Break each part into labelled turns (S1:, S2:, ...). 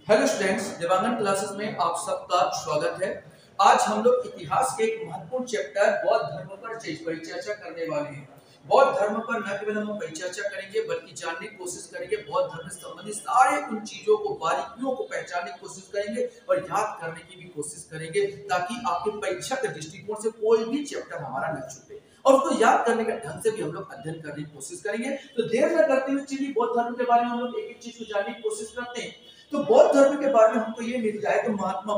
S1: Hello students, Dewangan classes में आप सबका स्वागत है। आज हम लोग इतिहास के एक महत्वपूर्ण चैप्टर बौद्ध धर्म पर परिचर्चा करने वाले हैं। बौद्ध धर्म पर न केवल हम परिचर्चा करेंगे बल्कि जानने की कोशिश करेंगे। बौद्ध धर्म से संबंधित सारे उन चीजों को, बारीकियों को पहचानने की कोशिश करेंगे और याद करने की भी कोशिश करेंगे ताकि आपके परीक्षा के दृष्टिकोण से कोई भी चैप्टर हमारा न छूटे और उसको याद करने के ढंग से भी हम लोग अध्ययन करने की कोशिश करेंगे। तो देर न करते हुए चलिए बौद्ध धर्म के बारे में हम लोग एक एक चीज को जानने की कोशिश करते हैं। तो बौद्ध धर्म के बारे में हमको ये मिल जाए तो महात्मा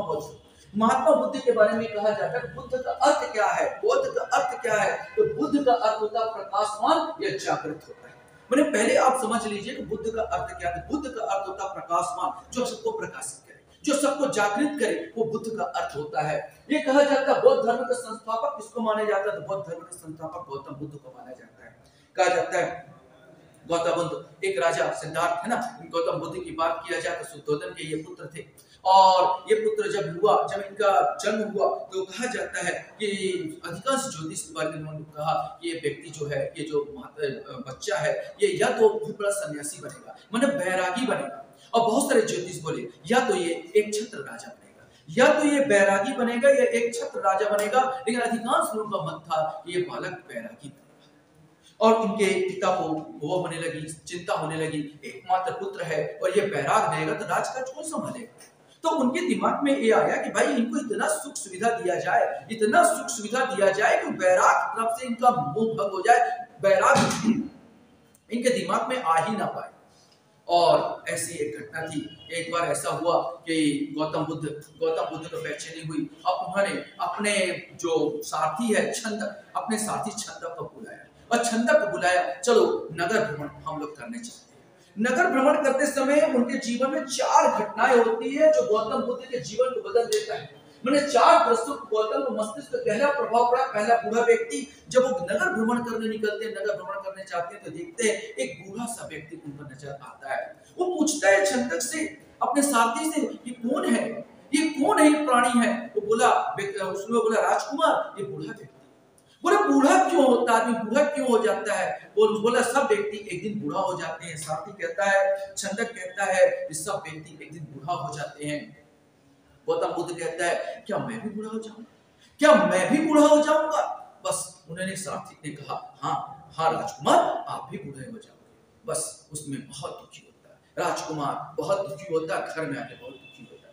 S1: बुद्ध के बारे में कहा जाता है बुद्ध का अर्थ क्या है, बौद्ध का अर्थ क्या है। तो बुद्ध का अर्थ होता है प्रकाशवान या जागृत होता है। मैंने पहले आप समझ लीजिए कि बुद्ध का अर्थ क्या है। बुद्ध का अर्थ होता है प्रकाशवान, जो सबको प्रकाशित करे, जो सबको जागृत करे, वो बुद्ध का अर्थ होता है। ये कहा जाता है बौद्ध धर्म का संस्थापक किसको माना जाता है, तो बौद्ध धर्म का संस्थापक गौतम बुद्ध को माना जाता है। कहा जाता है गौतम बुद्ध एक राजा सिद्धार्थ है ना, गौतम बुद्ध की बात किया जाए तो शुद्धोधन के ये पुत्र थे और ये पुत्र जब इनका जन्म हुआ तो कहा जाता है कि अधिकांश ज्योतिष वर्ग ने कहा कि ये व्यक्ति जो है, ये जो बच्चा है, ये या तो बहुत बड़ा सन्यासी बनेगा, मतलब बैरागी बनेगा। और बहुत सारे ज्योतिष बोले या तो ये एक छत्र राजा बनेगा, या तो ये बैरागी बनेगा या एक छत्र राजा बनेगा। लेकिन अधिकांश लोगों का मत था कि ये बालक बैरागी। और उनके पिता को वो होने लगी, चिंता होने लगी, एकमात्र पुत्र है और ये बैराग रहेगा तो राज का कौन संभालेगा। तो उनके दिमाग में ये आया कि भाई इनको इतना सुख सुविधा दिया जाए, इतना सुख सुविधा दिया जाए कि बैराग तरफ से इनका मोह भंग हो जाए, बैराग इनके दिमाग में आ ही ना पाए। और ऐसी एक घटना थी। एक बार ऐसा हुआ कि गौतम बुद्ध को बेचैनी हुई। अब उन्होंने अपने जो साथी है छंदक, अपने साथी छंदक को बुलाया और छंदक को बुलाया, चलो नगर भ्रमण हम लोग करने चलते हैं। नगर भ्रमण करते समय उनके जीवन में 4 घटनाएं होती है जो गौतम बुद्ध के जीवन को बदल देता है। मैंने 4 दृश्यों गौतम को मस्तिष्क पर गहरा प्रभाव पड़ा। पहला, बूढ़ा व्यक्ति जब वो नगर भ्रमण करने निकलते हैं, नगर भ्रमण करने जाते हैं तो देखते हैं एक बूढ़ा सा व्यक्ति उनको नजर आता है। वो पूछता है छंदक से, अपने साथी से, ये कौन है, ये कौन है, ये प्राणी है। वो बोला, उसने बोला राजकुमार, ये बूढ़ा व्यक्ति। बोले बूढ़ा क्यों होता है, बूढ़ा क्यों हो जाता है। बोला सब व्यक्ति एक दिन बूढ़ा हो जाते हैं। साथी कहता है, छंदक कहता है कि सब व्यक्ति एक दिन बूढ़ा हो जाते हैं। गौतम बुद्ध कहता है क्या मैं भी बूढ़ा हो जाऊंगा, क्या मैं भी बूढ़ा हो जाऊंगा। बस उन्होंने साथी ने कहा हाँ राजकुमार, आप भी बूढ़े हो जाओगे। बस उसमें बहुत दुखी होता है राजकुमार, बहुत दुखी होता है, घर में आके बहुत दुखी हो जाता है।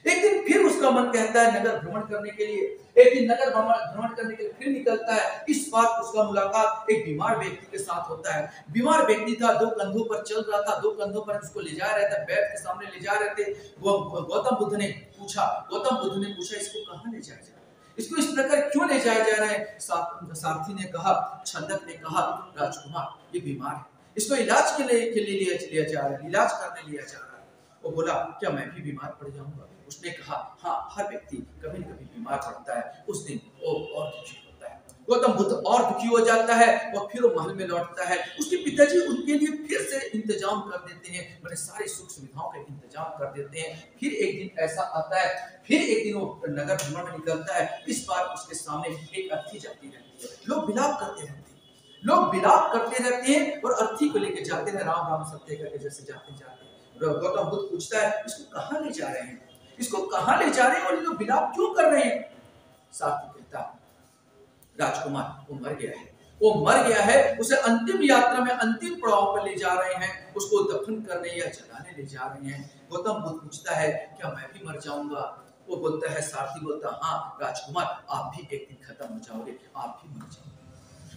S1: एक दिन फिर उसका मन कहता है नगर भ्रमण करने के लिए। एक दिन नगर भ्रमण करने के लिए फिर निकलता है। इस बार उसका मुलाकात एक बीमार व्यक्ति के साथ होता है। बीमार व्यक्ति था, 2 कंधों पर चल रहा था, 2 कंधों पर उसको ले जा रहे थे, बेड के सामने ले जा रहे थे। वो गौतम बुद्ध ने पूछा इसको कहाँ ले जाया जा रहा है, इसको इस प्रकार क्यों ले जाया जा रहा है। सारथी ने कहा, छंदक ने कहा, राजकुमार ये बीमार है, इसको इलाज के लिए लिया जा रहा है, इलाज करने लिया जा रहा है। वो बोला क्या मैं भी बीमार पड़ जाऊंगा। उसने कहा हाँ, हर व्यक्ति कभी न कभी बीमार पड़ता है। उस दिन वो और दुखी होता है, गौतम बुद्ध और दुखी हो जाता है और फिर वो महल में लौटता है। उसके पिताजी उनके लिए फिर से इंतजाम कर देते हैं, मैंने सारी सुख सुविधाओं का इंतजाम कर देते हैं। फिर एक दिन ऐसा आता है, फिर एक दिन वो नगर भ्रमण में निकलता है। इस बार उसके सामने एक अर्थी जाती रहती है। लोग विलाप करते रहते हैं और अर्थी को लेकर जाते हैं, राम राम सत्य करके जैसे जाते हैं। गौतम बुद्ध पूछता है इसको कहाँ ले जा रहे हैं, इसको कहां ले जा रहे हैं और ये लोग विलाप क्यों कर रहे हैं। साथी कहता राजकुमार वो मर गया है, उसे अंतिम यात्रा में अंतिम पड़ाव पर ले जा रहे हैं, उसको दफन करने या जलाने ले जा रहे हैं। गौतम बुद्ध पूछता है क्या मैं भी मर जाऊंगा। वो बोलता है, सारथी बोलता हाँ राजकुमार आप भी एक दिन खत्म हो जाओगे, आप भी मर जाओगे।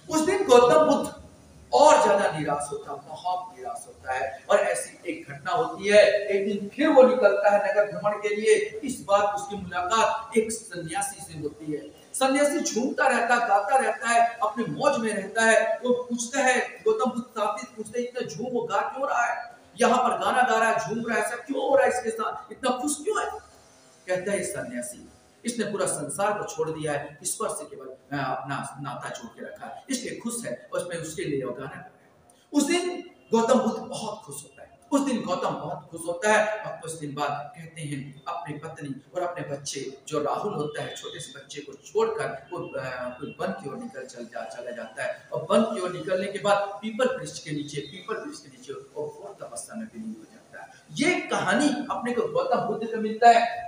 S1: उस दिन गौतम बुद्ध और ज्यादा निराश होता, बहुत निराश होता है। और ऐसी एक घटना होती है, एक दिन फिर वो निकलता है नगर भ्रमण के लिए। इस बार उसकी मुलाकात एक सन्यासी से होती है। सन्यासी झूमता रहता है, गाता रहता है, अपने मौज में रहता है। वो पूछता है, गौतम बुद्ध साथी पूछते हैं इतना झूम वो गा क्यों रहा है, यहाँ पर गाना गा रहा है, झूम रहा है, ऐसा क्यों हो रहा है इसके साथ, इतना खुश क्यों है। कहता है सन्यासी इसने पूरा संसार को छोड़ दिया है, ईश्वर से केवल अपना नाता जोड़ के रखा है, इसलिए खुश है, उसमें उसके लिए गाना कर रहा है। उस दिन गौतम बुद्ध बहुत खुश होता है। और कुछ दिन बाद कहते हैं अपनी पत्नी और अपने बच्चे जो राहुल होता है, छोटे से बच्चे को छोड़कर वो वन की ओर चला जाता है। और वन की ओर निकलने के बाद पीपल वृक्ष के नीचे वो घोर तपस्या में विलीन हो जाता है। ये कहानी अपने को गौतम बुद्ध का मिलता है।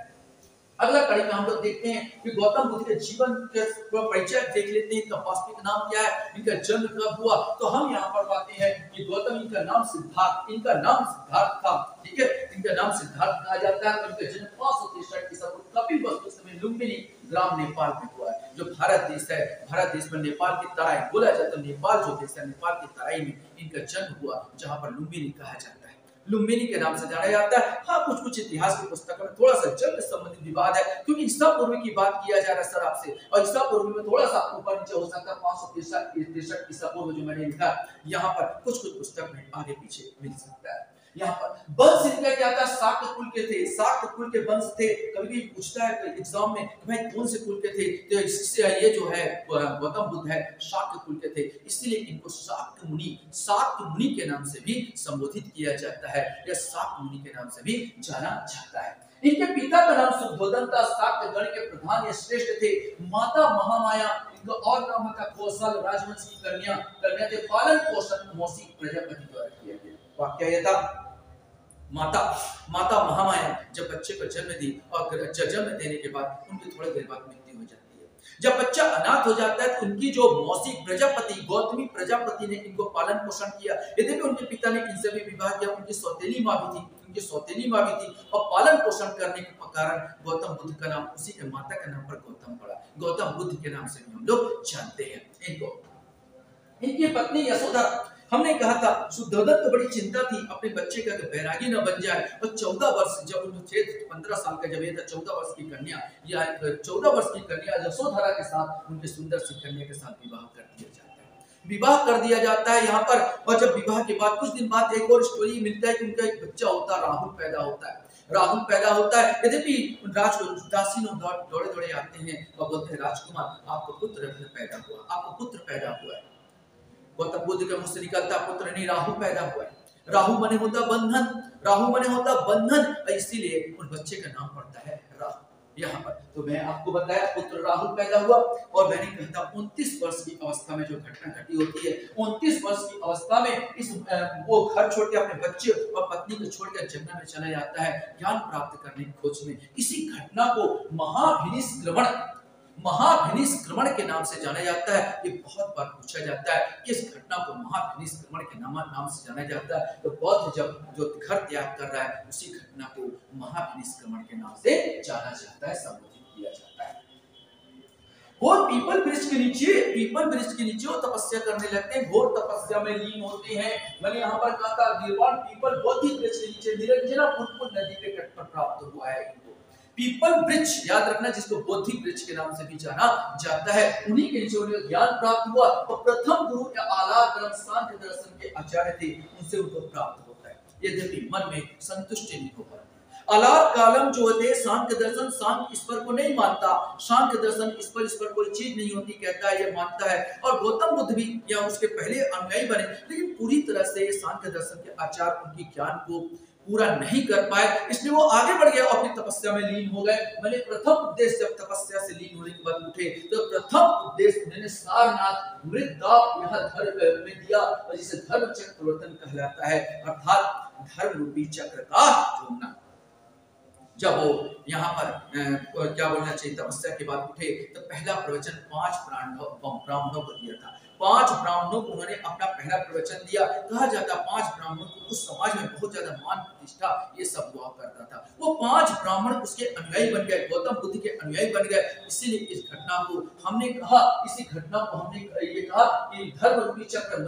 S1: अगला कड़ी में हम लोग देखते हैं कि गौतम बुद्ध के जीवन के परिचय देख लेते हैं। इनका वास्तविक नाम क्या है, इनका जन्म कब हुआ। तो हम यहाँ पर पाते हैं कि गौतम, इनका नाम सिद्धार्थ था। ठीक है, इनका नाम सिद्धार्थ कहा जाता है। इनका जन्म 563 ईसा पूर्व कपिलवस्तु समय लुम्बिनी ग्राम नेपाल में हुआ है, जो भारत देश है। भारत देश में नेपाल की तराई बोला जाता है। नेपाल जो देश है, नेपाल की तराई में इनका जन्म हुआ, जहाँ पर लुम्बिनी कहा जाता है, लुम्बिनी के नाम से जाना जाता है। हाँ, कुछ इतिहास की पुस्तकों में थोड़ा सा जल से संबंधित विवाद है, क्योंकि ईसा पूर्व की बात किया जा रहा है सर आपसे, और ईसा पूर्व में थोड़ा सा ऊपर नीचे हो सकता है। 563 ईसा पूर्व जो मैंने लिखा, यहाँ पर कुछ पुस्तक में आगे पीछे मिल सकता है। यहाँ पर वंश इनका क्या था, शाक्त कुल के थे, शाक्त कुल के वंश थे। कभी भी पूछता है एग्जाम में भाई कौन से कुल के थे, तो इससे ये जो है गौतम बुद्ध है शाक्त कुल के थे, इसलिए इनको शाक्त मुनि के नाम से भी संबोधित किया जाता है, या शाक्त मुनि के नाम से भी जाना जाता है। इनके पिता का नाम शुद्धोदन था, शाक्त गण के प्रधान या श्रेष्ठ थे। माता महामाया, इनका और नाम था कौशल राजवंश की कन्या थे। पालन पोषण मौसी प्रजापति द्वारा किया गया। वाक्य यह था, माता महामाया जब बच्चे को जन्म दी, और जन्म देने के बाद उनकी थोड़ी देर बाद मृत्यु हो जाती है। जब बच्चा अनाथ हो जाता है तो उनकी जो मौसी प्रजापति, गौतमी प्रजापति ने इनको पालन पोषण किया। यद्यपि उनके पिता ने इनसे भी विवाह किया, उनकी सौतेली माँ भी थी, और पालन पोषण करने के कारण गौतम बुद्ध का नाम उसी के माता के नाम पर गौतम पड़ा। गौतम बुद्ध के नाम से भी हम लोग जानते हैं इनको। इनकी पत्नी यशोधरा, हमने कहा था शुद्धोदन को बड़ी चिंता थी अपने बच्चे का कि बैरागी न बन जाए, और 14 वर्ष जब उनके 15 साल का जब ये था, 14 वर्ष की कन्या या 14 वर्ष की कन्या यशोधरा के साथ, उनके सुंदर सी कन्या के साथ विवाह कर दिया जाता है यहाँ पर। और जब विवाह के बाद कुछ दिन बाद एक और स्टोरी मिलता है कि उनका एक बच्चा होता है, राहुल पैदा होता है। यद्यपि दासी दौड़े आते हैं और बोलते हैं राजकुमार आपको पुत्र पैदा हुआ है। गौतम बुद्ध के मुंह से निकलता पुत्र नहीं, राहु पैदा हुआ है। राहु मने होता बंधन, इसीलिए उस बच्चे का नाम पड़ता है राहु। यहाँ पर तो मैं आपको बताया पुत्र राहु पैदा हुआ, और मैंने कहता 29 वर्ष की अवस्था में जो घटना घटी होती है, 29 वर्ष की अवस्था में वो घर छोड़ के अपने बच्चे और पत्नी को छोड़कर जंगल में चला जाता है ज्ञान प्राप्त करने की खोज में। इसी घटना को महाभिनिष्क्रमण के नाम से जाना जाता है। ये बहुत बार पूछा जाता है कि इस घटना को महाभिनिष्क्रमण के नाम से जाना जाता है। तो बौद्ध जब जो घर त्याग कर रहा है, उसी घटना को महाभिनिष्क्रमण के नाम से जाना जाता है, संबोधित किया जाता है। वो पीपल वृक्ष के नीचे वो तपस्या करने लगते हैं, घोर तपस्या में लीन होते हैं। मैंने यहाँ पर कहा था गिरवान पीपल बोधि वृक्ष के नीचे निरंजना पुनपुन नदी के तट पर प्राप्त हुआ है। पीपल वृक्ष याद रखना, जिसको बोधि वृक्ष के नाम से भी जाना जाता है, उन्हीं के नीचे उन्हें ज्ञान प्राप्त हुआ। और प्रथम गुरु या आलार सांख्य दर्शन के आचार्य थे, उनसे उनको प्राप्त होता है। यद्यपि मन में संतुष्टि नहीं हो पाती। अलार कालम जो होते सांख्य दर्शन, सांख्य ईश्वर को नहीं मानता, सांख्य दर्शन ईश्वर कोई चीज नहीं होती कहता है, ये मानता है। और गौतम बुद्ध भी या उसके पहले अनुयायी बने, लेकिन पूरी तरह से सांख्य दर्शन के आचार्य उनकी ज्ञान को पूरा नहीं कर पाए, इसलिए वो आगे बढ़ गया और अपनी तपस्या में लीन हो गए। मैंने प्रथम उपदेश जब तपस्या से लीन होने के बाद उठे, तो प्रथम उपदेश उन्होंने सारनाथ मृतदाप यहाँ धर्म में दिया, और जिसे धर्म चक्र प्रवर्तन कहलाता है, अर्थात धर्म रूपी चक्र का घूमना। जब वो यहाँ पर क्या बोलना चाहिए, तपस्या के बाद उठे तो पहला प्रवचन 5 ब्राह्मणों को दिया था। 5 ब्राह्मणों को उन्होंने अपना पहला प्रवचन दिया। कहा जाता 5 ब्राह्मणों को उस समाज में बहुत ज्यादा मान प्रतिष्ठा ये सब हुआ करता था। वो 5 ब्राह्मण उसके अनुयायी बन गए, गौतम बुद्ध के अनुयायी बन गए। इसीलिए इस घटना को हमने कहा, ये कहा कि धर्म रूपी चक्र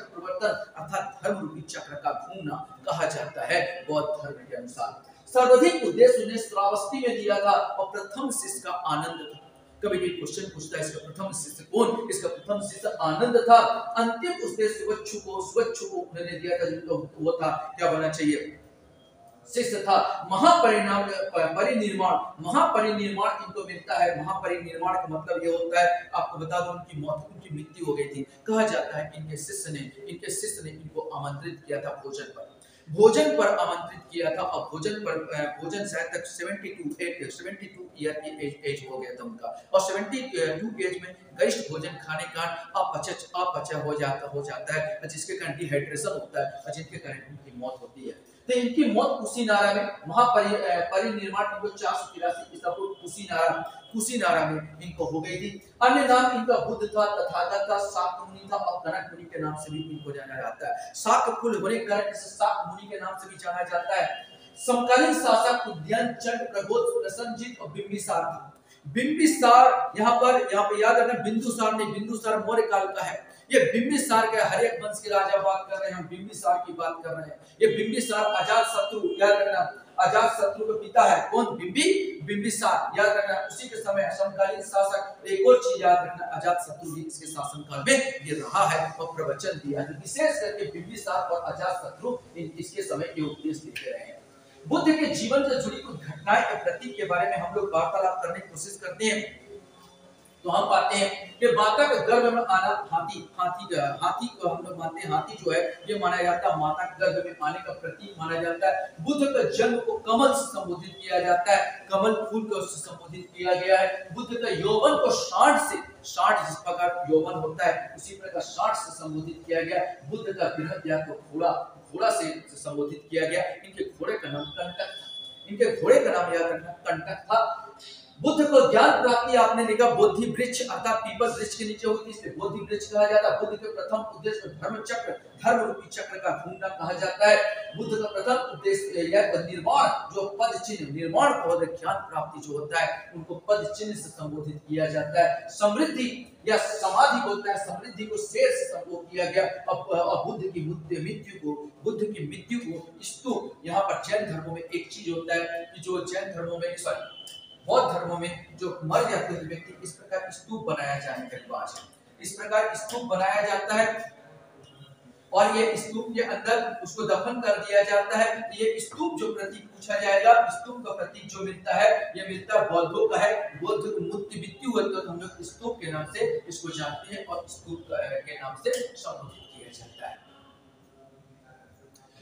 S1: प्रवर्तन अर्थात धर्म रूपी चक्र का घूमना कहा जाता है बौद्ध धर्म के अनुसार। सर्वाधिक उद्देश्य उन्हें श्रावस्ती में दिया था, और प्रथम शिष्य का आनंद था। कभी भी क्वेश्चन पूछता है इसका प्रथम शिष्य कौन, इसका प्रथम शिष्य आनंद था। अंतिम उद्देश्य स्वच्छ को उन्होंने दिया था, जिनको वो था क्या बोलना चाहिए, शिष्य था। महापरिनिर्वाण इनको मिलता है। महापरिनिर्वाण का मतलब ये होता है, आपको बता दूं उनकी मृत्यु हो गई थी। कहा जाता है इनके शिष्य ने इनको आमंत्रित किया था भोजन पर आमंत्रित किया था, और भोजन शायद तक 72 ईयर की एज हो गया था उनका, और 72 एज में गरिष्ठ भोजन खाने का अपचय हो जाता है, जिसके कारण डिहाइड्रेशन होता है और जिनके कारण उनकी मौत होती है। तो इनकी मौत कुशीनारा में परिनिर्वाण इनको 483 ईसा पूर्व कुशीनारा में इनको हो गई थी। अन्य नाम इनका बुद्ध था, तथागत था, शाक्य मुनि था और कनक मुनि के नाम से भी इनको जाना जाता है। शाक्य कुल होने के कारण इसे शाक्य मुनि के नाम से भी जाना जाता है। समकालीन शासक उद्यन चंड, प्रबोध, प्रसन्नजीत और बिंबिसार था। बिंबिसार यहाँ पे याद रखना, बिंदुसार नहीं, बिंदुसार मौर्य काल का है। ये बिंबिसार के हर एक वंश के राजा बात कर रहे हैं, हम बिंबिसार की बात कर रहे हैं। ये बिंबिसार अजात शत्रु, याद रखना, अजात शत्रु का पिता है कौन? बिंबिसार, याद रखना। उसी के समय समकालीन शासक, एक और चीज याद रखना, अजात शत्रु भी इसके शासनकाल में ये रहा है और प्रवचन दिया है। विशेष करके बिंबिसार और अजात शत्रु इसके समय के उपदेश देते रहे हैं। बुद्ध के जीवन से जुड़ी कुछ घटनाएं के प्रतीक के बारे में हम लोग वार्तालाप करने की कोशिश करते हैं। तो हम पाते हैं कि माता के गर्भ में आना, हाथी को हम लोग मानते हैं, हाथी जो है ये माना जाता है माता के गर्भ में आने का प्रतीक माना जाता है। बुद्ध का जन्म को कमल से संबोधित किया जाता है, कमल फूल को संबोधित किया गया है। बुद्ध का यौवन को षाढ़ जिस प्रकार यौवन होता है उसी प्रकार षाढ़ से संबोधित किया गया। बुद्ध का बृहद को घोड़ा से संबोधित किया गया। इनके घोड़े का नाम कंटक था। इनके घोड़े का नाम याद रखना कंटक था। बुद्ध को ज्ञान प्राप्ति आपने देखा बोधि वृक्ष अर्थात पीपल वृक्ष के नीचे हुई थी, इसलिए बोधि वृक्ष कहा जाता है। बुद्ध के प्रथम उद्देश्य धर्म रूपी चक्र का घूमना कहा जाता है। बुद्ध का प्रथम उद्देश्य यह निर्वाण, जो पद चिन्ह निर्माण को ज्ञान प्राप्ति जो होता है उनको पद चिन्ह से संबोधित किया जाता है। समृद्धि या समाधि बोलता है, समृद्धि को शेर से संबोधित किया गया। अब बुद्ध की मृत्यु को स्तूप, यहाँ पर जैन धर्मों में एक चीज होता है कि जो जैन धर्मों में बौद्ध धर्मों में जो मर जाते हैं व्यक्ति, इस प्रकार स्तूप बनाया जाने का रिवाज है। इस प्रकार स्तूप बनाया जाता है और ये स्तूप के अंदर उसको दफन कर दिया जाता है। ये स्तूप जो प्रतीक पूछा जाएगा, स्तूप का प्रतीक जो मिलता है ये मिलता बौद्धों का है। बौद्ध मृत्यु हुई तो हम लोग स्तूप के नाम से इसको जानते हैं और स्तूप के नाम से संबोधित किया जाता है।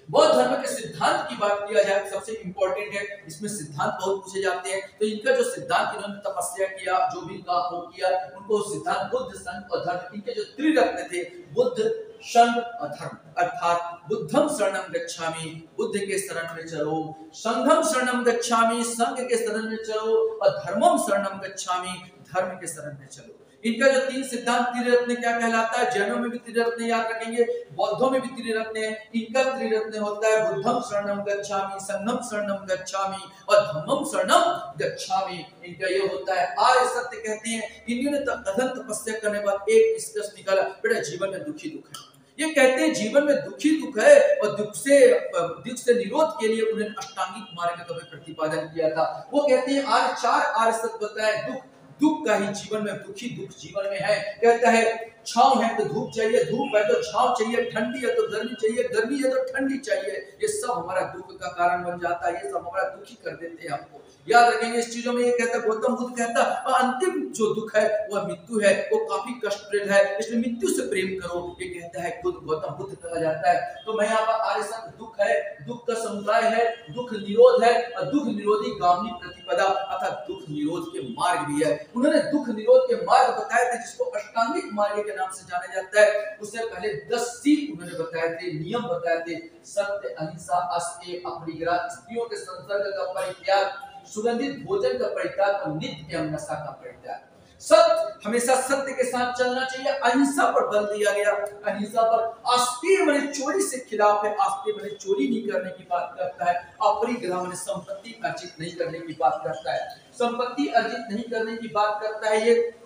S1: बौद्ध धर्म के सिद्धांत की बात किया जाए, सबसे इंपॉर्टेंट है, इसमें सिद्धांत बहुत पूछे जाते हैं। तो इनका जो सिद्धांत, इन्होंने तपस्या किया, जो भी काम वो किया, उनको सिद्धांत बुद्ध, संघ और धर्म, इनके जो त्रिरत्न थे बुद्ध, संघ और धर्म, अर्थात बुद्धम शरणम गच्छामि, बुद्ध के शरण में चलो, संघम शरणम गच्छामि, संघ के शरण में चलो और धर्मम शरणम गच्छामि, धर्म के शरण में चलो। इनका जो तीन सिद्धांत त्रिरत्न क्या कहलाता है? जैनों में भी त्रिरत्न याद रखेंगे, बौद्धों में भी त्रिरत्न है। इनका त्रिरत्न होता है बुद्धम शरणम गच्छामि, संघम शरणम गच्छामि और धम्मम शरणम गच्छामि। इनका ये होता है आर्य सत्य कहते हैं। इन्होंने कठिन तपस्या करने के बाद एक निष्कर्ष निकाला, बेटा जीवन में दुखी दुख है। ये कहते हैं जीवन में दुखी दुख है और दुख से निरोध के लिए उन्होंने अष्टांगिक मार्ग का प्रतिपादन किया था। वो कहते हैं चार आर्य सत्य बताया, दुख का ही जीवन में, दुखी दुख जीवन में है। कहता है छांव है तो धूप चाहिए, धूप है तो छांव चाहिए, ठंडी है तो गर्मी चाहिए, गर्मी है तो ठंडी चाहिए। ये सब हमारा दुख का कारण बन जाता है, ये सब हमारा दुखी कर देते हैं। आपको याद रखेंगे इस चीजों में। ये कहता है गौतम बुद्ध कहता है अंतिम जो दुख है वह मृत्यु है, वो काफी कष्टप्रद है, इसलिए मृत्यु से प्रेम करो, ये कहता है खुद गौतम बुद्ध कहा जाता है। तो मैं यहाँ पर आर्य सत्य दुख है, दुख का समुदाय है, दुख निरोध है और दुख निरोधी गामी प्रतिपदा अर्थात दुख निरोध के मार्ग भी है। उन्होंने दुख निरोध के मार्ग बताए थे जिसको अष्टांगिक मार्ग के नाम से जाना जाता है। उससे पहले 10 सील उन्होंने बताए थे, नियम बताए थे, सत्य, अहिंसा, अस्तेय, अपरिग्रह, स्त्रियों के संसर्ग का परित्याग, सुगंधित भोजन का परित्याग और नित्य एवं नशा का परित्याग। सत्य, हमेशा सत्य के साथ चलना चाहिए। अहिंसा पर बल दिया गया, अहिंसा पर। अस्तेय माने चोरी से खिलाफ है, अस्तेय माने चोरी नहीं करने की बात करता है। अपरिग्रह माने संपत्ति अर्जित नहीं करने की बात करता है, संपत्ति अर्जित नहीं करने की बात करता है। ये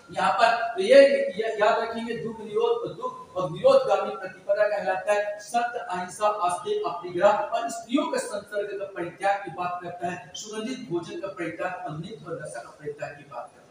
S1: यहाँ पर ये याद रखेंगे, दुख और निरोधगामी प्रतिपदा कहलाता है। सत्य, अहिंसा, अस्तेय, अपरिग्रह और स्त्रियों के संसर्ग का परित्याग की बात करता है। सुगंधित भोजन का परित्याग और नित्य और नशा का परित्याग की बात करता है।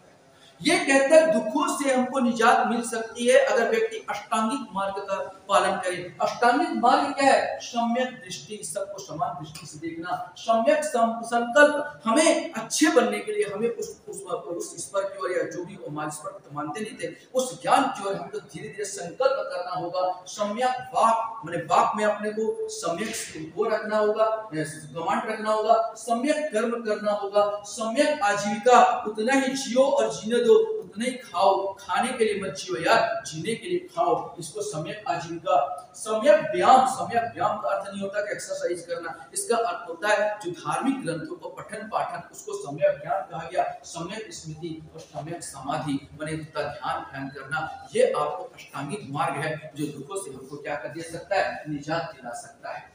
S1: ये कहता है दुखों से हमको निजात मिल सकती है अगर व्यक्ति अष्टांगिक मार्ग का पालन करे। अष्टांगिक मार्ग क्या है? सम्यक दृष्टि, सबको समान दृष्टि से देखना, सम्यक संकल्प। हमें अच्छे बनने के लिए हमें उस ईश्वर की ओर, या जो भी ईश्वर को मानते नहीं थे, उस ज्ञान की ओर हमको धीरे धीरे संकल्प करना होगा। सम्यक वाक माने वाक में अपने को सम्यक वो रखना होगा, कमांड रखना होगा, सम्यक कर्म करना होगा, सम्यक आजीविका, उतना ही जियो और जीने दो, उतना ही खाओ, खाने के लिए मत जियो यार, जीने के लिए खाओ। इसको सम्यक आजीविका, सम्यक व्यायाम, सम्यक व्यायाम का अर्थ नहीं होता कि एक्सरसाइज करना, इसका अर्थ होता है जो धार्मिक ग्रंथों को पठन पाठन, उसको सम्यक ज्ञान कहा गया, सम्यक स्मृति और सम्यक समाधि बने उसका ध्यान करना। ये आपको अष्टांगिक मार्ग है जो दुखों से हमको क्या कर दे सकता है, निजात दिला सकता है।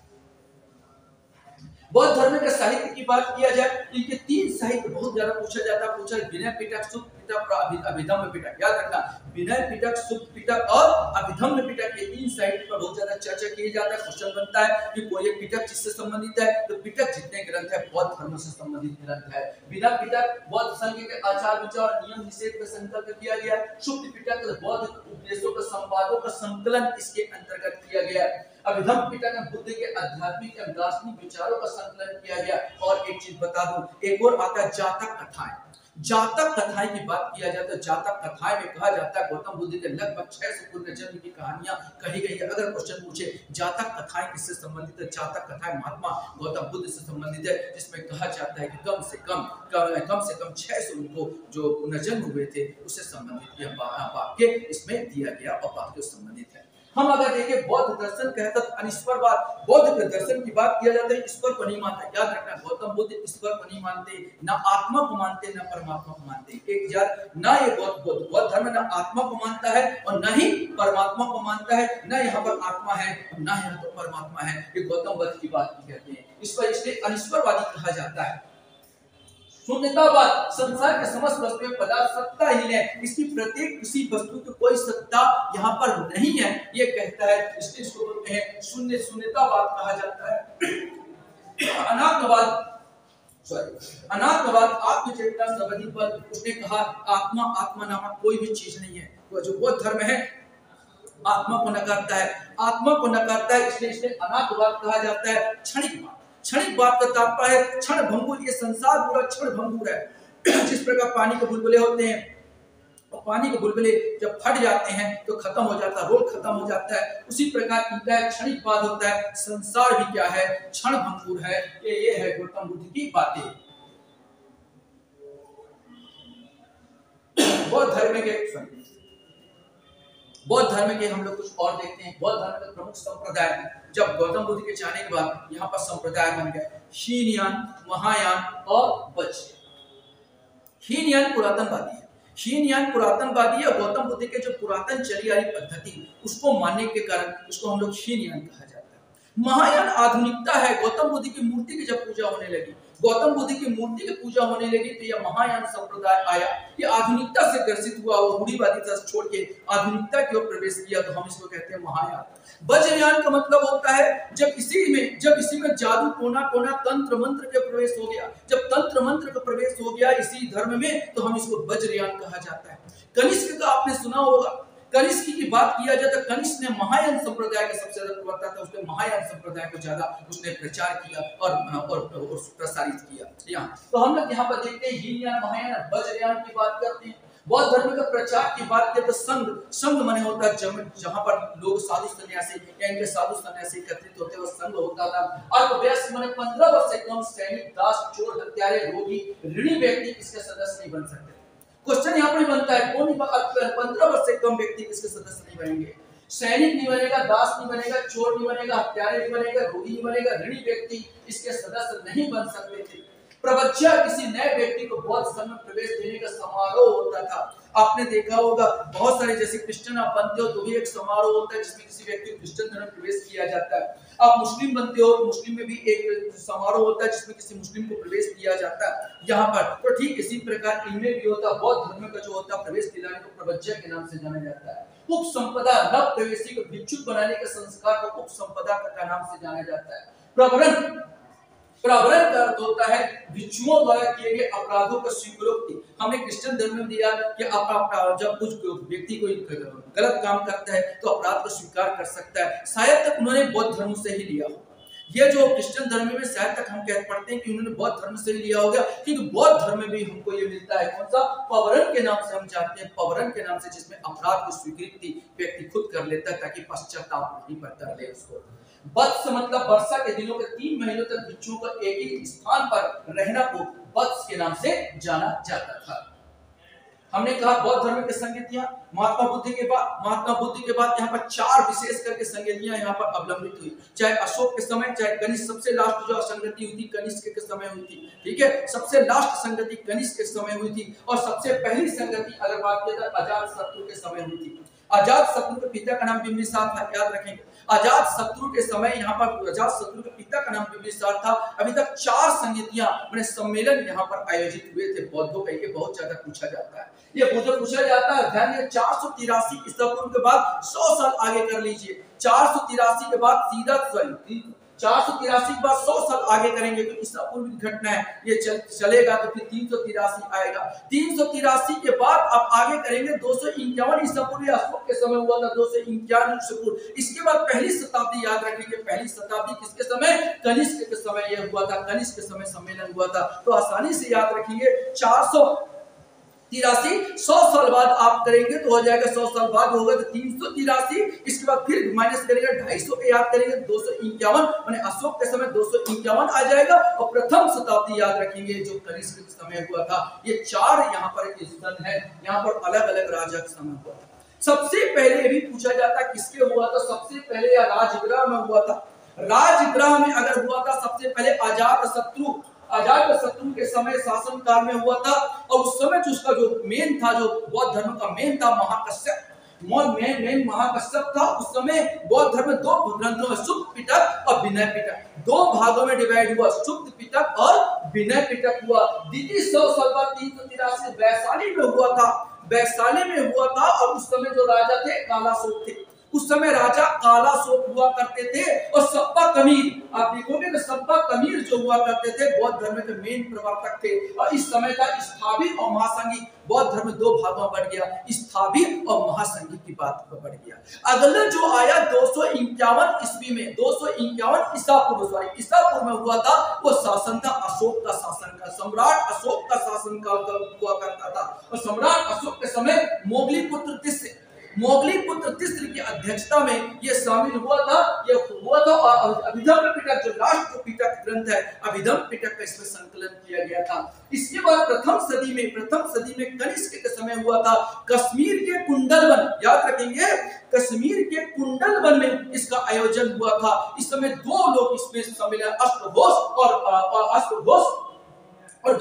S1: बौद्ध धर्म के साहित्य की बात किया जाए, इनके 3 साहित्य बहुत ज्यादा पूछा जाता है। पूछा विनय पिटक, सुक्त पिटक और अभिधम्म पिटक। याद रखना, विनय पिटक, सुक्त पिटक और अभिधम्म पिटक, ये 3 साहित्य पर बहुत ज्यादा चर्चा किया जाता है। क्वेश्चन बनता है कि कोई एक पिटक किससे संबंधित है, तो पिटक जितने ग्रंथ है बौद्ध धर्म से संबंधित ग्रंथ है। विनय पिटक बौद्ध संघ के आचार विचार नियम निषेध का संकल्प किया गया। सुक्त पिटक बौद्ध उपदेशों का संवादों का संकलन इसके अंतर्गत किया गया। अभिधम्म पिटक में बुद्ध के आध्यात्मिक एवं दार्शनिक विचारों का संकलन किया गया। और एक चीज बता दूं, एक और आता है जातक कथाएं। जातक कथाएं की बात किया जाता है, जातक कथाएं में कहा जाता है गौतम बुद्ध के लगभग 600 पूर्व जन्म की कहानियां कही गई है। अगर क्वेश्चन पूछे जातक कथाएं किससे संबंधित है, जातक कथाएं महात्मा गौतम बुद्ध से संबंधित है, जिसमें कहा जाता है कि कम से कम 600 उनको जो पुनर्जन्म हुए थे उससे संबंधित यह वाक्य इसमें दिया गया और वाक्य संबंधित है। हम अगर देखें बौद्ध दर्शन कहता है अनिश्वरवाद, बौद्ध के दर्शन की बात किया जाता है, ईश्वर को नहीं मानता। याद रखना, गौतम बुद्ध ईश्वर को नहीं मानते, ना आत्मा को मानते, ना परमात्मा को मानते। एक यार ना ये बौद्ध धर्म ना आत्मा को मानता है और ना ही परमात्मा को मानता है, ना यहाँ पर आत्मा है ना यहाँ पर परमात्मा है। ये गौतम बुद्ध की बात की कहते हैं, इस पर इसलिए अनिश्वरवादी कहा जाता है। शून्यतावाद, संसार के समस्त वस्तु में पदार्थ सत्ता ही है, इसकी प्रत्येक किसी वस्तु की कोई सत्ता यहाँ पर नहीं है, ये कहता है। इसलिए इसको बोलते हैं शून्यतावाद कहा जाता है। अनात्मवाद आत्मचेतना संबंधी पर उसने कहा आत्मा नामक कोई भी चीज नहीं है। तो जो बौद्ध धर्म है आत्मा को नकारता है, इसलिए इसे अनात्मवाद कहा जाता है। क्षणिक बात का तात्पर्य है क्षण भंगुर, ये संसार पूरा क्षण भंगुर है। जिस प्रकार पानी के बुलबुले होते हैं और पानी के बुलबुले जब फट जाते हैं तो खत्म हो जाता है, रोल खत्म हो जाता है, उसी प्रकार इनका क्षणिक बात होता है। संसार भी क्या है, क्षण भंगुर है। ये है गौतम बुद्ध की बातें। बौद्ध धर्म के हम लोग कुछ और देखते हैं। बौद्ध धर्म के प्रमुख संप्रदाय, जब गौतम बुद्ध के जाने के बाद यहाँ पर संप्रदाय बन गए हीनयान, महायान और वज्रयान। हीनयान पुरातनवादी है, हीनयान पुरातनवादी है। गौतम बुद्ध के जो पुरातन चली आ रही पद्धति उसको मानने के कारण उसको हम लोग हीनयान कहा जाता है। महायान आधुनिकता है। गौतम बुद्ध की मूर्ति की जब पूजा होने लगी, गौतम बुद्ध की मूर्ति की पूजा होने लगी तो यह महायान संप्रदाय आया। ये आधुनिकता से ग्रसित हुआ, वो रूढ़िवादिता छोड़ के आधुनिकता की ओर प्रवेश किया, तो हम इसको कहते हैं महायान। वज्रयान का मतलब होता है जब इसी में जादू टोना तंत्र मंत्र के प्रवेश हो गया, जब तंत्र मंत्र का प्रवेश हो गया इसी धर्म में, तो हम इसको वज्रयान कहा जाता है। कनिष्क का आपने सुना होगा, कनिष्क की बात किया जाए तो कनिष्क ने महायान संप्रदाय का सबसे ज्यादा प्रवक्ता था, उसने महायान संप्रदाय को ज्यादा उसने प्रचार किया और प्रसारित किया। यहाँ तो हम लोग यहाँ पर देखते हैं हीनयान, महायान, वज्रयान की बात करते हैं। बौद्ध धर्म का प्रचार की बात करें तो संघ माने होता है जहाँ पर लोग साधु सन्यासी या इनके साधु सन्यासी एकत्रित होते हैं, वो संघ होता था। अल्पवयस्क माने 15 वर्ष से कम सैनिक, दास, चोर, हत्यारे, रोगी, ऋणी व्यक्ति इसके सदस्य नहीं बन सकते। क्वेश्चन यहाँ पर बनता है कौन 15 वर्ष से कम व्यक्ति किसके सदस्य नहीं बनेंगे? सैनिक नहीं बनेगा, दास नहीं बनेगा, चोर नहीं बनेगा, हत्यारे नहीं बनेगा, रोगी नहीं बनेगा, ऋणी व्यक्ति इसके सदस्य नहीं बन सकते थे। प्रवज्या किसी नए व्यक्ति को बौद्ध धर्म में प्रवेश देने का समारोह होता था। आपने देखा होगा बहुत सारे, जैसे क्रिश्चियन आप बनते हो तो भी एक समारोह होता है जिसमें किसी व्यक्ति को क्रिश्चियन धर्म में प्रवेश किया जाता है। आप मुस्लिम बनते हो, मुस्लिम में भी एक समारोह होता है जिसमें किसी मुस्लिम को प्रवेश दिया जाता है यहाँ पर। तो ठीक इसी प्रकार इनमें भी होता, बौद्ध धर्म का जो होता है प्रवेश दिलाने को प्रवज्या के नाम से जाना जाता है। उप संपदा, नव प्रवेशी को भिक्षुक बनाने के संस्कार को उप संपदा का नाम से जाना जाता है। प्रवरण का अर्थ होता है भिक्षुओं द्वारा किए गए अपराधों का स्वीकारोक्ति। हमने क्रिश्चियन धर्म में दिया कि जब कुछ व्यक्ति कोई गलत काम करता है तो अपराध को स्वीकार कर सकता है। शायद तक उन्होंने बौद्ध धर्म से ही लिया हो। ये जो क्रिश्चियन धर्म में शायद तक हम कह पढ़ते हैं कि उन्होंने बौद्ध धर्म से ही लिया होगा, क्योंकि बौद्ध धर्म में भी हमको ये मिलता है कौन सा, पवरण के नाम से हम जानते हैं। पवरण के नाम से जिसमें अपराध की स्वीकृति व्यक्ति खुद कर लेता है ताकि पश्चाताप नहीं कर ले उसको। वत्स मतलब वर्षा के दिनों के 3 महीनों तक भिक्षुओं को एक ही स्थान पर रहना को वत्स के नाम से जाना जाता था। हमने कहा बौद्ध धर्म की संगतियां महात्मा बुद्ध के बाद यहाँ पर 4 विशेष करके संगतियां यहाँ पर अवलंबित हुई, चाहे अशोक के समय, चाहे कनिष्क, सबसे लास्ट जो संगति हुई थी कनिष्क के समय हुई थी, ठीक है, सबसे लास्ट संगति कनिष्क के समय हुई थी, और सबसे पहली संगति अगर बात किया जाए अजातशत्रु के समय हुई थी। अजातशत्रु के पिता का नाम बिंबिसार था, याद रखेंगे। अजातशत्रु के समय यहाँ पर अजातशत्रु के पिता का नाम बिंबिसार था। अभी तक 4 संगतियां मैंने सम्मेलन यहाँ पर आयोजित हुए थे बौद्धों का, ये बहुत ज्यादा पूछा जाता है, ये बहुत पूछा जाता है। ध्यान दिए 483 ईसा पूर्व के बाद 100 साल आगे कर लीजिए, 483 के बाद सीधा 483 के बाद 100 साल आगे करेंगे तो ईसा पूर्व की घटना है, ये चलेगा तो फिर 383 आएगा। 383 के बाद आप आगे करेंगे 251 ईसा पूर्व, अशोक के समय हुआ था 251 ईसा पूर्व। इसके बाद पहली शताब्दी, याद रखेंगे पहली शताब्दी किसके समय, कनिष्क के समय यह हुआ था, कनिष्क के समय सम्मेलन हुआ था। तो आसानी से याद रखेंगे 483, 100 साल बाद आप करेंगे तो हो जाएगा, 100 साल बाद होगा तो 383, इसके बाद फिर माइनस करेंगे 250 पे याद करेंगे 251, माने अशोक के समय 251 आ जाएगा। और प्रथम शताब्दी याद रखेंगे जो कनिष्क के समय हुआ था। ये 4 यहाँ पर स्थान है, यहाँ पर अलग अलग राजा के समय हुआ था। सबसे पहले भी पूछा जाता किसके हुआ था, सबसे पहले या राजगृह में हुआ था। राजगृह में अगर हुआ था सबसे पहले अजातशत्रु के समय शासन काल में हुआ था, और उस समय उसका जो मेन था, जो बौद्ध धर्म का मेन था महाकश्यप, मेन महाकश्यप था। उस समय बौद्ध धर्म 2 ग्रंथों में सुक्त पिटक और विनय पिटक 2 भागों में डिवाइड हुआ, सुक्त पिटक और विनय पिटक हुआ। द्वितीय 100 साल बाद 383 वैशाली में हुआ था, वैशाली में हुआ था। और उस समय जो राजा थे कालाशोक थे, उस समय राजा कालाशोक हुआ करते थे। और सब्बा कमीर, आप देखोगे तो सब्बा कमीर जो हुआ करते थे बौद्ध धर्म के मेन प्रवर्तक थे। और इस समय का स्थापित और महासंगी, बौद्ध धर्म 2 भागों में बढ़ गया, स्थापित और महासंगी की बात पर बढ़ गया। अगला जो आया 251 ईस्वी में, 251 ईसा पूर्व में हुआ था, वो शासन था अशोक का शासन का, सम्राट अशोक का शासन काल हुआ करता था। और सम्राट अशोक के समय मोगली पुत्र तिस्र की अध्यक्षता में यह शामिल हुआ था। और अभिधम्म पिटक जो लास्ट पिटक ग्रंथ है, अभिधम्म पिटक का इसमें संकलन किया गया था। इसके बाद प्रथम सदी में कनिष्क के समय हुआ था। कश्मीर के कुंडलवन, याद रखेंगे कश्मीर के कुंडलवन में इसका आयोजन हुआ था। इस समय 2 लोग इसमें शामिल है, अश्वघोष और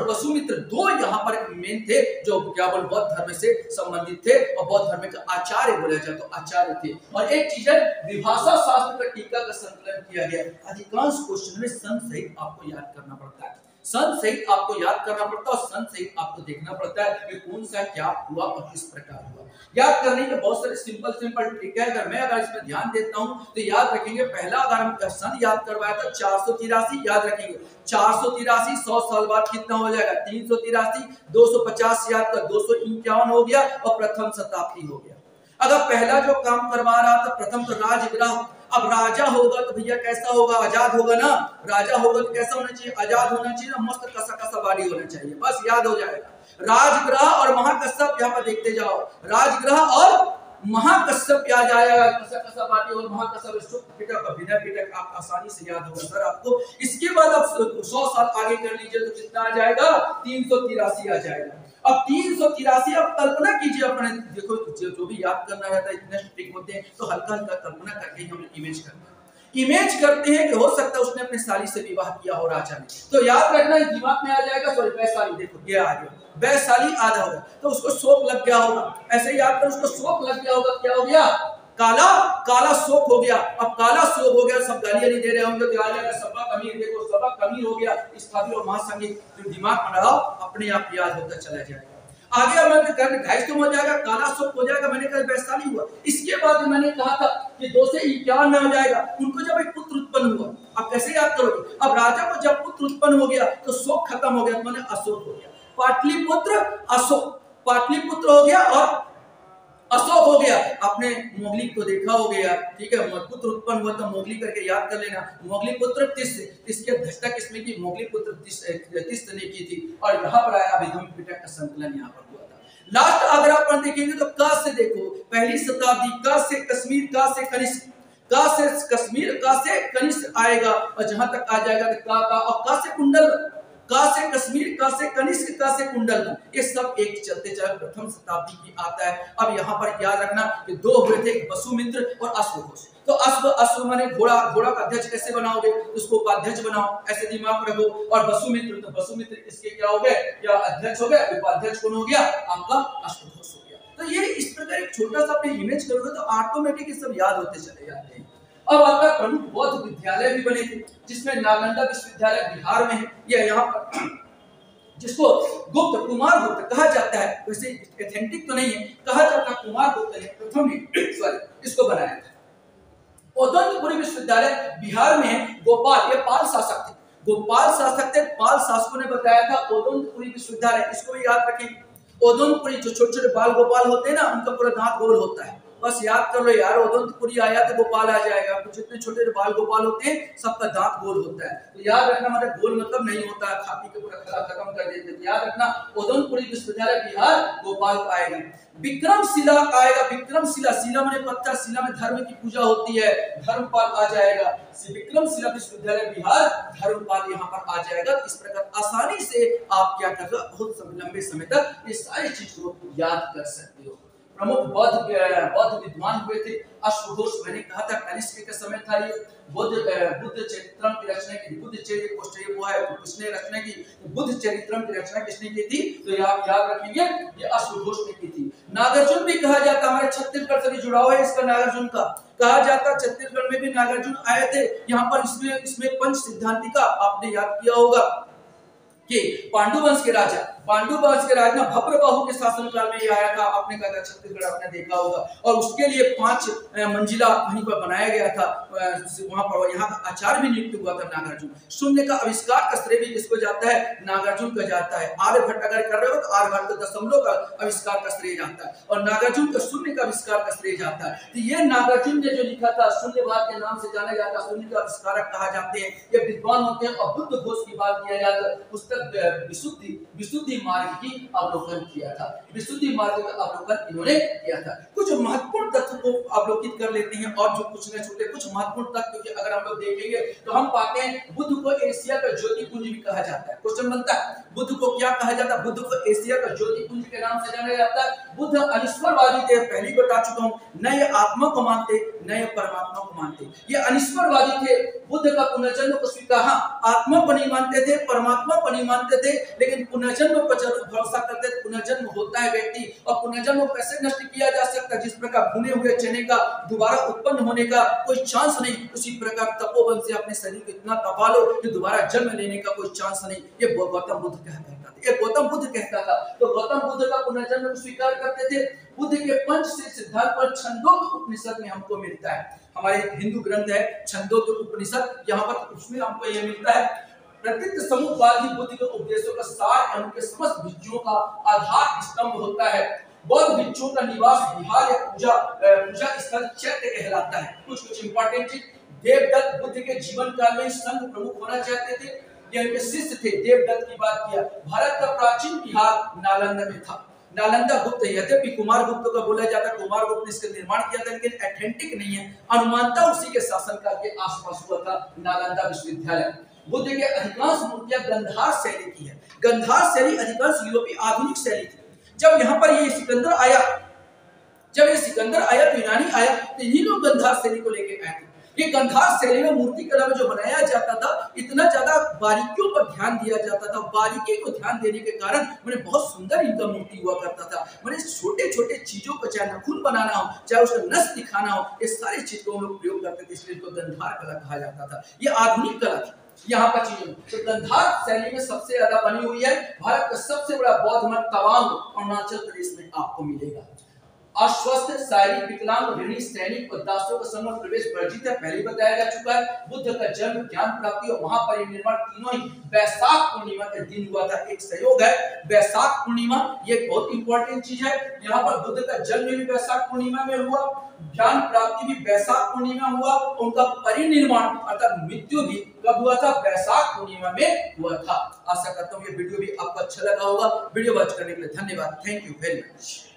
S1: वसुमित्र 2 यहाँ पर मेन थे, जो केवल बौद्ध धर्म से संबंधित थे और बौद्ध धर्म के आचार्य बोले जाए तो आचार्य थे। और एक चीज है, विभाषा शास्त्र का टीका का संकलन किया गया। अधिकांश क्वेश्चन में सन सहित आपको याद करना पड़ता है, सन सहित आपको याद करना पड़ता है, और सन सहित आपको देखना पड़ता है कि कौन सा क्या हुआ और किस प्रकार हुआ। याद करने के बहुत सारे सिंपल ट्रिक है। अगर इसमें ध्यान देता हूं तो याद रखेंगे, पहला अगर हम सन याद करवाया था 483, याद रखेंगे 483, 100 साल बाद कितना हो जाएगा 383, 250 याद कर 251 हो गया, और प्रथम शताब्दी हो गया। अगर पहला जो काम करवा रहा था प्रथम तो राजगृह, अब राजा होगा तो भैया कैसा होगा, आजाद होगा ना। राजा होगा तो कैसा होना चाहिए, आजाद होना चाहिए, मस्त कसा बाड़ी होना चाहिए, बस याद हो जाएगा। राजगृह और महाकश्यप, यहाँ पर देखते जाओ, राजगृह और महाकश्यप याद आएगा, कसा बाड़ी और महाकश्यप, सुक्त पिटक और विनय पिटक, आप आसानी से याद होगा सर आपको। इसके बाद आप 100 साल आगे कर लीजिए तो कितना आ जाएगा, 383 आ जाएगा। अब 383, अब कल्पना कीजिए अपने, देखो जो भी याद करना रहता है इतने ट्रिक होते हैं, तो हल्का हल्का कल्पना करके हम इमेज करते हैं कि हो सकता है उसने अपने साली से विवाह किया हो राजा ने, तो याद रखना दिमाग में आ जाएगा, सॉरी वैशाली, देखो ये आ गया वैशाली आधा होगा, तो उसको शोक लग गया होगा, ऐसे याद कर, उसको शोक लग गया होगा, क्या हो गया, काला शोक हो गया। अब काला शोक हो गया, सब गालियां नहीं दे रहे होंगे तो आ जाएगा सबक अमीर, देखो सबक अमीर हो गया, स्थापित और महासंगी, जो दिमाग में लगाओ अपने आप याद होता चला जाएगा। आगे अब करने 250 हो जाएगा, काला शोक हो जाएगा, मैंने कहा वैशाली हुआ। इसके बाद मैंने कहा था कि 251 में हो जाएगा, उनको जब एक पुत्र उत्पन्न हुआ, अब कैसे याद करोगे, अब राजा को जब पुत्र उत्पन्न हो गया तो शोक खत्म हो गया, तो मैंने अशोक हो गया, पाटलिपुत्र अशोक, पाटलिपुत्र हो गया और अशोक हो गया। आपने मोगली को देखा हो गया, ठीक है, पुत्र उत्पन्न हुआ तो मोगली करके याद कर लेना, मोगली पुत्र तिस्र, इसके अध्यक्षता किसने की, मोगली पुत्र तिस्र ने की थी। और यहाँ पर आया अभिधम्म पिटक का संकलन यहाँ पर हुआ था। लास्ट अगर आप देखेंगे तो का से देखो, पहली शताब्दी, का से कश्मीर, का से कनिष्क, का से कश्मीर, का से कनिष्क आएगा, और जहां तक आ जाएगा तो का और का से कुंडल, का से कश्मीर, का से कनिष्क, का से कुंडल, ये सब एक चलते चलते प्रथम शताब्दी की आता है। अब यहाँ पर याद रखना कि दो हुए थे, वसुमित्र और अश्वघोष। तो अश्व माने घोड़ा, घोड़ा का अध्यक्ष कैसे बनाओगे, उसको उपाध्यक्ष बनाओ, ऐसे दिमाग रखो। और वसुमित्र, तो वसुमित्र इसके क्या हो गए, या अध्यक्ष हो गए, उपाध्यक्ष कौन हो गया, आपका अश्वघोष हो गया। तो ये इस प्रकार एक छोटा सा अपने इमेज करोगे तो ऑटोमेटिक ये सब याद होते चले जाते हैं। अब आपका प्रमुख बौद्ध विद्यालय भी बने थे, जिसमें नालंदा विश्वविद्यालय बिहार में है, ये यहाँ पर जिसको गुप्त, कुमार गुप्त कहा जाता है, वैसे एथेंटिक तो नहीं है, कहा जाता है कुमार गुप्त ने प्रथम इसको बनाया था। औदंतपुरी विश्वविद्यालय बिहार में है, गोपाल, ये पाल शासक थे, गोपाल शासक थे, पाल शासकों ने बताया था औदंतपुरी विश्वविद्यालय, इसको भी याद रखें। औदंतपुरी जो छोटे छोटे बाल गोपाल होते हैं ना, उनका पूरा दांत गोल होता है, बस याद कर लो यार, औदंतपुरी आया तो गोपाल आ जाएगा। तो जितने छोटे बाल गोपाल होते हैं सबका दांत गोल होता है, तो याद रखना, मतलब गोल मतलब नहीं होता है खा पी के पूरा खत्म कर देते, तो याद रखना औदंतपुरी विश्वविद्यालय बिहार, गोपाल का आएगा। विक्रमशिला आएगा, विक्रमशिला, शिला माने पत्थर, शिला में धर्म की पूजा होती है, धर्मपाल आ जाएगा। विक्रमशिला विश्वविद्यालय बिहार, धर्मपाल यहाँ पर आ जाएगा। इस प्रकार आसानी से आप क्या कर रहे हो, बहुत लंबे समय तक ये सारी चीज को याद कर सकते हो। प्रमुख बौद्ध विद्वान हुए थे अश्वघोष, मैंने कहा था कनिष्क के समय था ये। बुद्ध चरित्रम की रचना की, बुद्ध चरित्र वो है किसने रचना की, बुद्ध चरित्रम की रचना किसने की थी, तो आप याद रखेंगे ये अश्वघोष ने की थी। नागार्जुन भी कहा जाता, हमारे छत्तीसगढ़ से भी जुड़ा हुआ है इसका, नागार्जुन का कहा जाता, छत्तीसगढ़ में भी नागार्जुन आए थे। यहाँ पर इसमें पंच सिद्धांति का आपने याद किया होगा कि पांडु वंश के राजा ना भद्रबाहु के शासनकाल में ये आया था, आपने कहा था छत्तीसगढ़ आपने देखा होगा, और उसके लिए 5 मंजिला वहीं पर बनाया गया था, वहां पर यहाँ का आचार्य भी नियुक्त हुआ था नागार्जुन। शून्य का आविष्कार का श्रेय भी किसको जाता है, नागार्जुन का जाता है। आर्यभट्ट अगर कर रहे हो तो आर्यभट्ट को दशमलव का आविष्कार का श्रेय जाता है, और नागार्जुन को शून्य का आविष्कार का श्रेय जाता है। तो ये नागार्जुन ने जो लिखा था, शून्यवाद के नाम से जाना जाता है, शून्य का आविष्कारक कहा जाते हैं, ये विद्वान होते हैं। और बुद्ध घोष की बात किया जाता है, पुस्तक विशुद्धि मार्ग की अवलोकन किया था, विशुद्धि मार्ग का अवलोकन इन्होंने किया था। कुछ महत्वपूर्ण तत्व को अवलोकित कर लेते हैं, और जो कुछ न छूटे कुछ महत्वपूर्ण तत्व, क्योंकि अगर हम लोग देखेंगे तो हम पाते हैं बुद्ध को एशिया का ज्योति पुंज भी कहा जाता है। क्वेश्चन बनता है बुद्ध को क्या कहा जाता है, बुद्ध को एशिया का ज्योति पुंज के नाम से जाना जाता है। बुद्ध अनिश्वरवादी थे, पहले बता चुका हूं, न ये आत्मा को मानते न ये परमात्मा को मानते, ये अनिश्वरवादी थे। बुद्ध का पुनर्जन्म को स्वीकार, आत्मा को नहीं मानते थे, परमात्मा को नहीं मानते थे, लेकिन पुनर्जन्म पर जरूर भरोसा करते थे। पुनर्जन्म होता है व्यक्ति, और पुनर्जन्म कैसे नष्ट किया जा सकता है, जिस प्रकार भुने हुए चने का दोबारा उत्पन्न होने का कोई चांस नहीं, उसी प्रकार तपोवन से अपने शरीर को इतना तपा लो कि दोबारा जन्म लेने का कोई चांस नहीं। ये गौतम बुद्ध कहता था, ये गौतम बुद्ध कहता था। तो गौतम बुद्ध का पुनर्जन्म को स्वीकार करते थे। बुद्ध के पंच सिद्धांत पर छंदोग्य उपनिषद में हमको मिलता है, हमारे हिंदू ग्रंथ है छंदोग्य उपनिषद, यहाँ पर उसमें हमको यह मिलता है, प्रकृति समूहवादी बुद्ध के उपदेशों का सार एवं उनके समस्त भिक्षुओं का आधार स्तंभ होता है। बौद्ध भिक्षुओं का निवास विहार या पूजा स्थल चैत्य कहलाता है। कुछ इंपॉर्टेंट चीज, देवदत्त बुद्ध के जीवन काल में संघ प्रमुख होना चाहते थे, ये उनके शिष्य थे। देवदत्त की बात किया, भारत का प्राचीन बिहार नालंदा में था। नालंदा गुप्त, यद्यपि कुमार गुप्त का बोला जाता है, कुमार गुप्त ने इसका निर्माण किया था, लेकिन ऑथेंटिक नहीं है, अनुमानता उसी के शासनकाल के आसपास हुआ था नालंदा विश्वविद्यालय। बुद्ध के अधिकांश मूर्तियां गंधार शैली की है। गंधार शैली अधिकांश यूरोपीय आधुनिक शैली थी। जब यहाँ पर ये सिकंदर आया, तो ईरानी आया, तो इन्हीं लोग गंधार शैली को लेकर आए थे। ये गंधार शैली में मूर्ति कला में जो बनाया जाता था, इतना ज्यादा बारीकियों पर ध्यान दिया जाता था। बारीकी को ध्यान देने के कारण मैंने बहुत सुंदर इनका मूर्ति हुआ करता था। मैंने छोटे छोटे चीजों को, चाहे नाखून बनाना हो, चाहे उसका नस दिखाना हो, ये सारी चीज को हम लोग प्रयोग करते थे, इसलिए इसको गंधार कला कहा जाता था। ये आधुनिक कला थी। यहाँ पर चीजें तो गंधार शैली में सबसे ज्यादा बनी हुई है। भारत का सबसे बड़ा बौद्ध मठ तवांग अरुणाचल प्रदेश में आपको मिलेगा। अस्वस्थ, शारीरिक, विकलांग, ऋणी, सैनिक और दासों का समूह प्रवेश वर्जित है, पहले बताया जा चुका है। बुद्ध का जन्म, ज्ञान प्राप्ति और महापरिनिर्वाण तीनों ही वैशाख पूर्णिमा के दिन हुआ था। एक सहयोग है वैशाख पूर्णिमा, ये बहुत इंपॉर्टेंट चीज है। यहाँ पर बुद्ध का जन्म भी वैशाख पूर्णिमा में हुआ, ज्ञान प्राप्ति भी वैशाख पूर्णिमा हुआ, उनका परिनिर्वाण अर्थात मृत्यु भी कब हुआ था, वैशाख पूर्णिमा में हुआ था। आशा करता हूँ ये वीडियो भी आपको अच्छा लगा होगा। वीडियो वॉच करने के लिए धन्यवाद। Thank you very much.